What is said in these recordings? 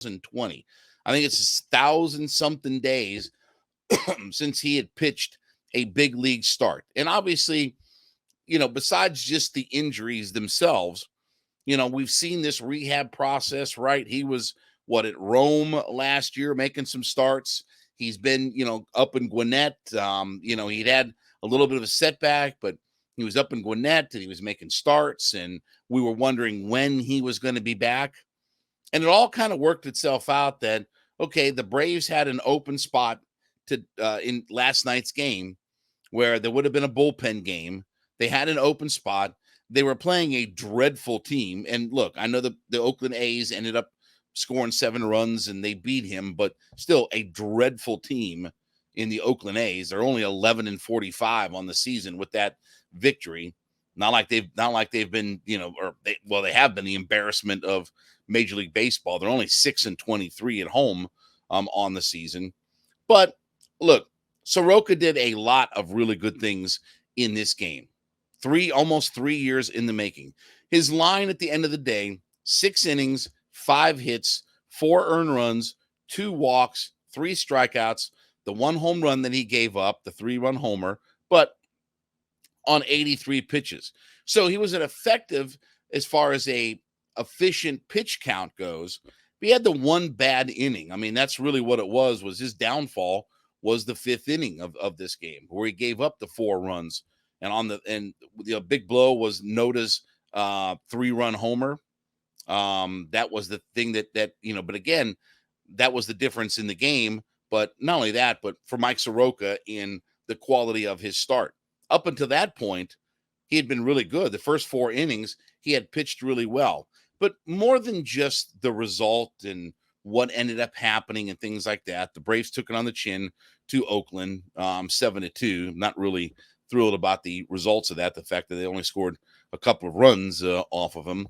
2020. I think it's 1,000-something days since he had pitched a big league start. And obviously, besides just the injuries themselves, we've seen this rehab process, right? He was at Rome last year making some starts. He's been, up in Gwinnett. He'd had a little bit of a setback, but he was up in Gwinnett and he was making starts, and we were wondering when he was going to be back. And it all kind of worked itself out that, okay, the Braves had an open spot to in last night's game where there would have been a bullpen game. They had an open spot. They were playing a dreadful team. And look, I know the Oakland A's ended up scoring 7 runs and they beat him, but still a dreadful team in the Oakland A's. They're only 11-45 on the season with that victory. Not like they've been, they have been the embarrassment of Major League Baseball. They're only 6-23 at home on the season. But look, Soroka did a lot of really good things in this game. Almost 3 years in the making. His line at the end of the day, 6 innings, 5 hits, 4 earned runs, 2 walks, 3 strikeouts, the 1 home run that he gave up, the 3-run homer, but on 83 pitches. So he was an effective as far as a efficient pitch count goes. He had the 1 bad inning. I mean, that's really what it was his downfall was the 5th inning of this game where he gave up the 4 runs. And the big blow was Noda's 3-run homer. That was the thing that but again, that was the difference in the game. But not only that, but for Mike Soroka in the quality of his start. Up until that point, he had been really good. The first 4 innings, he had pitched really well. But more than just the result and what ended up happening and things like that, the Braves took it on the chin to Oakland, 7-2. Not really thrilled about the results of that. The fact that they only scored a couple of runs off of him.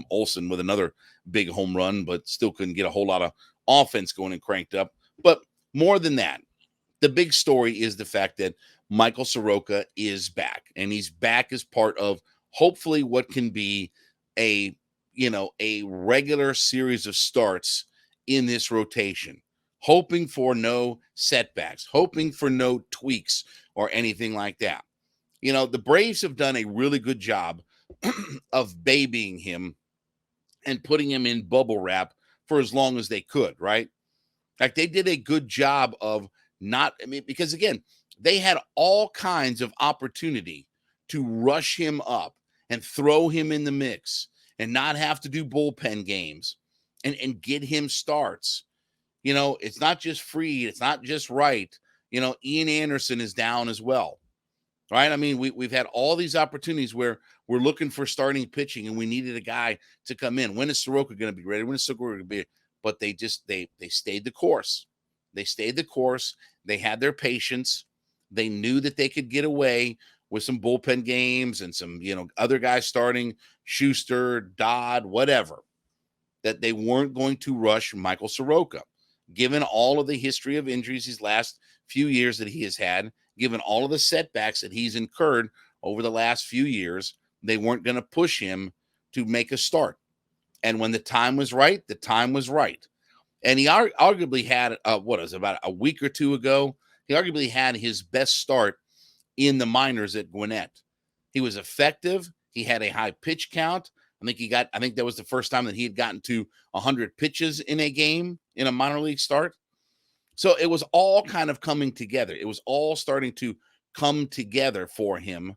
Olsen with another big home run, but still couldn't get a whole lot of offense going and cranked up. But more than that, the big story is the fact that Michael Soroka is back, and he's back as part of hopefully what can be a regular series of starts in this rotation, hoping for no setbacks, hoping for no tweaks or anything like that. The Braves have done a really good job of babying him and putting him in bubble wrap for as long as they could, right? Like they did a good job of because again, they had all kinds of opportunity to rush him up and throw him in the mix and not have to do bullpen games and get him starts. It's not just Fried. It's not just Wright. Ian Anderson is down as well, right? I mean, we've had all these opportunities where we're looking for starting pitching and we needed a guy to come in. When is Soroka going to be ready? When is Soroka going to be? But they stayed the course. They stayed the course. They had their patience. They knew that they could get away with some bullpen games and some, other guys starting, Schuster, Dodd, whatever, that they weren't going to rush Michael Soroka. Given all of the history of injuries these last few years that he has had, given all of the setbacks that he's incurred over the last few years, they weren't going to push him to make a start. And when the time was right, the time was right. And he arguably had, about a week or two ago, he arguably had his best start in the minors at Gwinnett. He was effective. He had a high pitch count. I think that was the first time that he had gotten to 100 pitches in a game in a minor league start. So it was all kind of coming together. It was all starting to come together for him.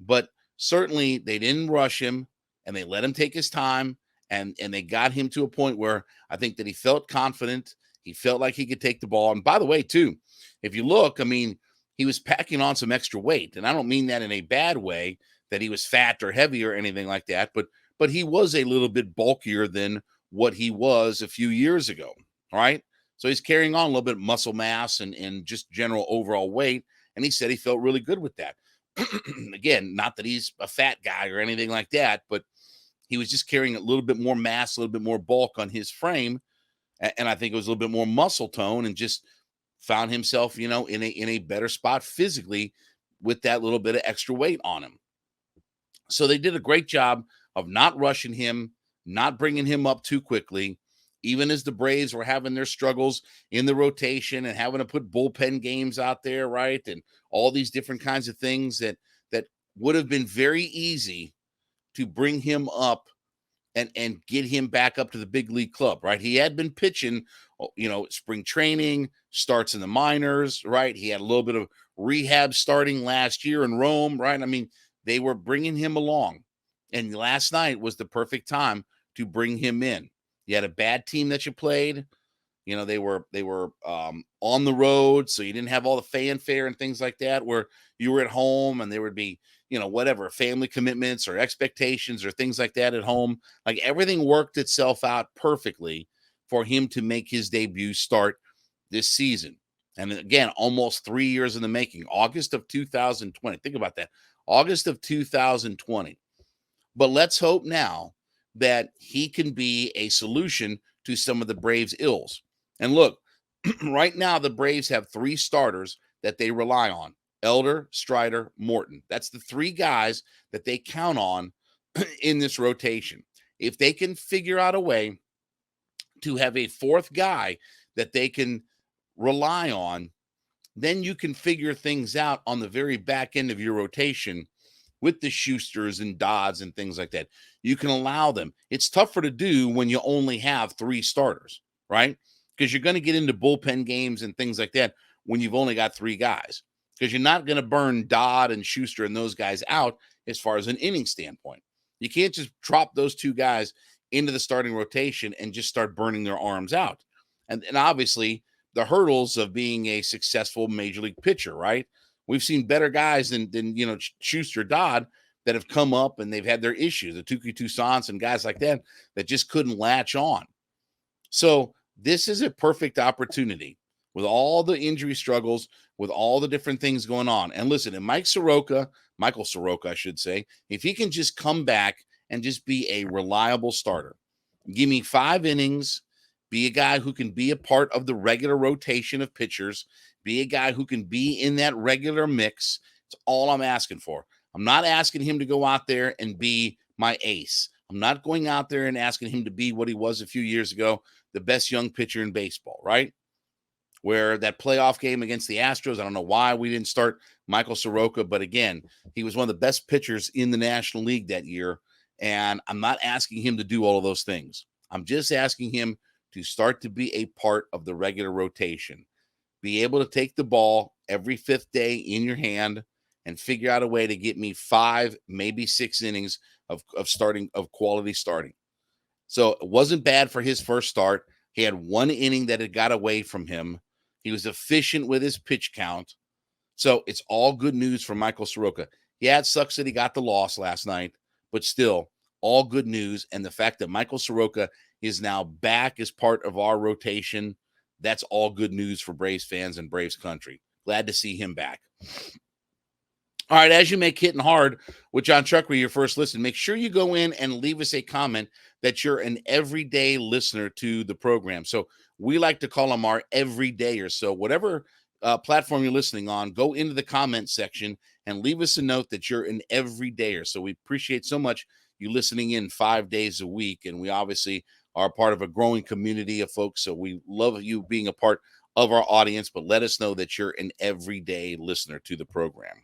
But certainly they didn't rush him and they let him take his time. And they got him to a point where I think that he felt confident. He felt like he could take the ball. And by the way, too, if you look, I mean, he was packing on some extra weight. And I don't mean that in a bad way, that he was fat or heavy or anything like that. But he was a little bit bulkier than what he was a few years ago. All right. So he's carrying on a little bit of muscle mass and just general overall weight. And he said he felt really good with that. Again, not that he's a fat guy or anything like that, but he was just carrying a little bit more mass, a little bit more bulk on his frame. And I think it was a little bit more muscle tone and just found himself, in a better spot physically with that little bit of extra weight on him. So they did a great job of not rushing him, not bringing him up too quickly. even as the Braves were having their struggles in the rotation and having to put bullpen games out there, right? And all these different kinds of things that would have been very easy to bring him up and get him back up to the big league club, right? He had been pitching, spring training, starts in the minors, right? He had a little bit of rehab starting last year in Rome, right? I mean, they were bringing him along. And last night was the perfect time to bring him in. You had a bad team that you played. They were on the road, so you didn't have all the fanfare and things like that, where you were at home and there would be, whatever, family commitments or expectations or things like that at home. Like, everything worked itself out perfectly for him to make his debut start this season. And again, almost 3 years in the making, August of 2020. Think about that. August of 2020. But let's hope now that he can be a solution to some of the Braves' ills. And look, right now, the Braves have 3 starters that they rely on: Elder, Strider, Morton. That's the 3 guys that they count on in this rotation. If they can figure out a way to have a 4th guy that they can rely on, then you can figure things out on the very back end of your rotation with the Schusters and Dodds and things like that. You can allow them. It's tougher to do when you only have 3 starters, right? Because you're going to get into bullpen games and things like that when you've only got 3 guys, because you're not going to burn Dodd and Schuster and those guys out as far as an inning standpoint. You can't just drop those 2 guys into the starting rotation and just start burning their arms out. And obviously, the hurdles of being a successful major league pitcher, right? We've seen better guys than Schuster, Dodd, that have come up and they've had their issues, the Tuki Toussaints and guys like that just couldn't latch on. So this is a perfect opportunity with all the injury struggles, with all the different things going on. And listen, and Michael Soroka, I should say, if he can just come back and just be a reliable starter, give me 5 innings, be a guy who can be a part of the regular rotation of pitchers, be a guy who can be in that regular mix. It's all I'm asking for. I'm not asking him to go out there and be my ace. I'm not going out there and asking him to be what he was a few years ago, the best young pitcher in baseball, right? Where that playoff game against the Astros, I don't know why we didn't start Michael Soroka, but again, he was one of the best pitchers in the National League that year. And I'm not asking him to do all of those things. I'm just asking him to start to be a part of the regular rotation, be able to take the ball every 5th day in your hand and figure out a way to get me 5, maybe 6 innings of quality starting. So it wasn't bad for his first start. He had 1 inning that had got away from him. He was efficient with his pitch count. So it's all good news for Michael Soroka. Yeah, it sucks that he got the loss last night, but still all good news. And the fact that Michael Soroka is now back as part of our rotation, that's all good news for Braves fans and Braves country. Glad to see him back. All right, as you make Hittin' Hard with Jon Chuckery your first listen, make sure you go in and leave us a comment that you're an everyday listener to the program. So we like to call them our everydayers. So whatever platform you're listening on, go into the comment section and leave us a note that you're an everydayer. So we appreciate so much you listening in 5 days a week. And we obviously are part of a growing community of folks. So we love you being a part of our audience, but let us know that you're an everyday listener to the program.